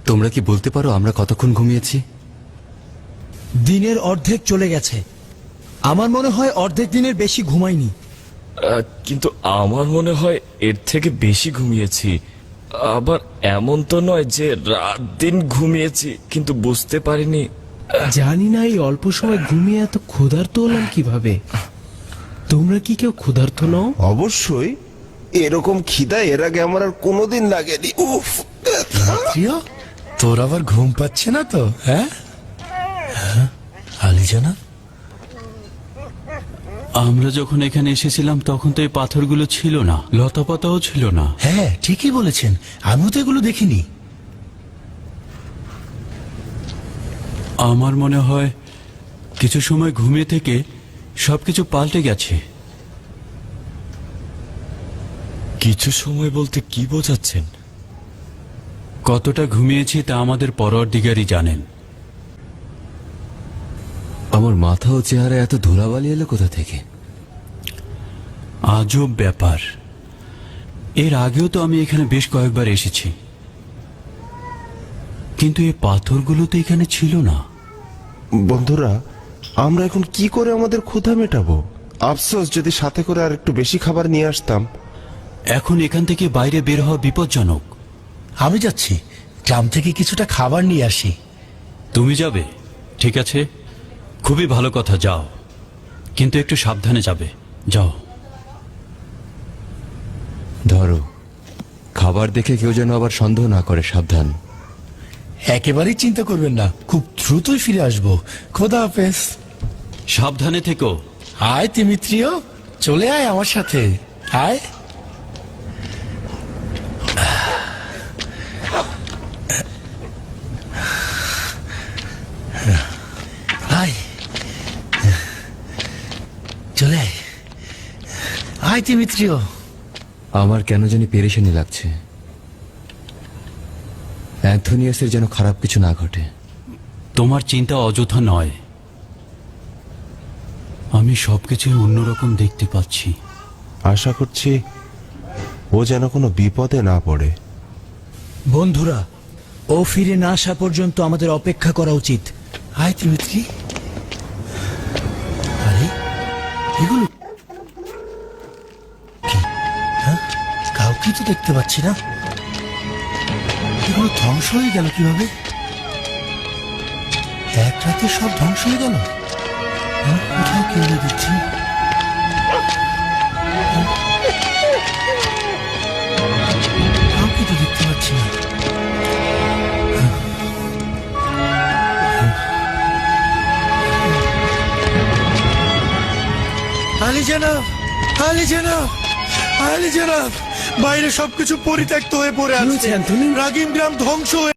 তোমরা কি বলতে পারো আমরা কতক্ষণ ঘুমিয়েছি? দিনের অর্ধেক চলে গেছে। আমার মনে হয় অর্ধেক দিনের বেশি ঘুমাইনি। কিন্তু আমার মনে হয় এর থেকে বেশি ঘুমিয়েছি। আবার এমন তো নয় যে রাত দিন ঘুমিয়েছি কিন্তু বুঝতে পারিনি। জানি না এই অল্প সময় ঘুমিয়ে এত ক্ষুধার্ত হলাম কিভাবে। তোমরা কি কেউ ক্ষুধার্ত নও? অবশ্যই, এরকম খিদা এর আগে আমার আর কোনোদিন লাগেনি। উফ, প্রিয়, তোর আবার ঘুম পাচ্ছে না তো? হ্যাঁ, আলিজানা, আমরা যখন এখানে এসেছিলাম তখন তো এই পাথরগুলো ছিল না, লতাপাতাও ছিল না। হ্যাঁ ঠিকই বলেছেন, আমিও তো এগুলো দেখিনি। আমার মনে হয় কিছু সময় ঘুমিয়ে থেকে সবকিছু পাল্টে গেছে। কিছু সময় বলতে কি বোঝাচ্ছেন? কতটা ঘুমিয়েছি তা আমাদের পরওয়ারদিগারই জানেন। আমার মাথা ও চেহারা এত ধুলাবালি এলো কোথা থেকে? আজব ব্যাপার, এর আগেও তো আমি এখানে বেশ কয়েকবার এসেছি, কিন্তু এই পাথরগুলো তো এখানে ছিল না। বন্ধুরা, আমরা এখন কি করে আমাদের ক্ষুধা মেটাবো? আফসোস, যদি সাথে করে আর একটু বেশি খাবার নিয়ে আসতাম। এখন এখান থেকে বাইরে বের হওয়া বিপজ্জনক। আমি যাচ্ছি, গ্রাম থেকে কিছুটা খাবার নিয়ে আসি। তুমি যাবে? ঠিক আছে, খুবই ভালো কথা, যাও, কিন্তু একটু সাবধানে যাবে। যাও। ধরো, খাবার দেখে কেউ যেন আবার সন্দেহ না করে, সাবধান। একেবারেই চিন্তা করবেন না, খুব দ্রুতই ফিরে আসবো। খোদা হাফেজ। সাবধানে থেকো। আয় তিমিত্রিয়, চলে আয় আমার সাথে, আয়। আয়, চলে আয়, আয় তিমিত্রিয়। আমার কেন জানি পেরেশানি লাগছে। অ্যান্থোনিয়াসের যেন খারাপ কিছু না ঘটে। তোমার চিন্তা অযথা নয়, আমি সবকিছু অন্যরকম দেখতে পাচ্ছি। আশা করছি ও যেন কোনো বিপদে না পড়ে। বন্ধুরা, ও ফিরে না আসা পর্যন্ত আমাদের অপেক্ষা করা উচিত। আয় তিমিত্রি। আরে এগুলো কি? হ্যাঁ, কাউকে তো দেখতে পাচ্ছি না। এগুলো ধ্বংস হয়ে গেল কিভাবে? এক রাতে সব ধ্বংস হয়ে গেল। হ্যাঁ, কোথাও কেউ নেই দেখছি। হ্যাঁ, কাউকে তো দেখতে পাচ্ছি না। আলী জনাব, আলী জনাব, আলী জনাব, বাইরে সবকিছু পরিত্যক্ত হয়ে পড়ে কি হয়েছে, আছে। অ্যান্থনি? রাগিম গ্রাম ধ্বংস হয়ে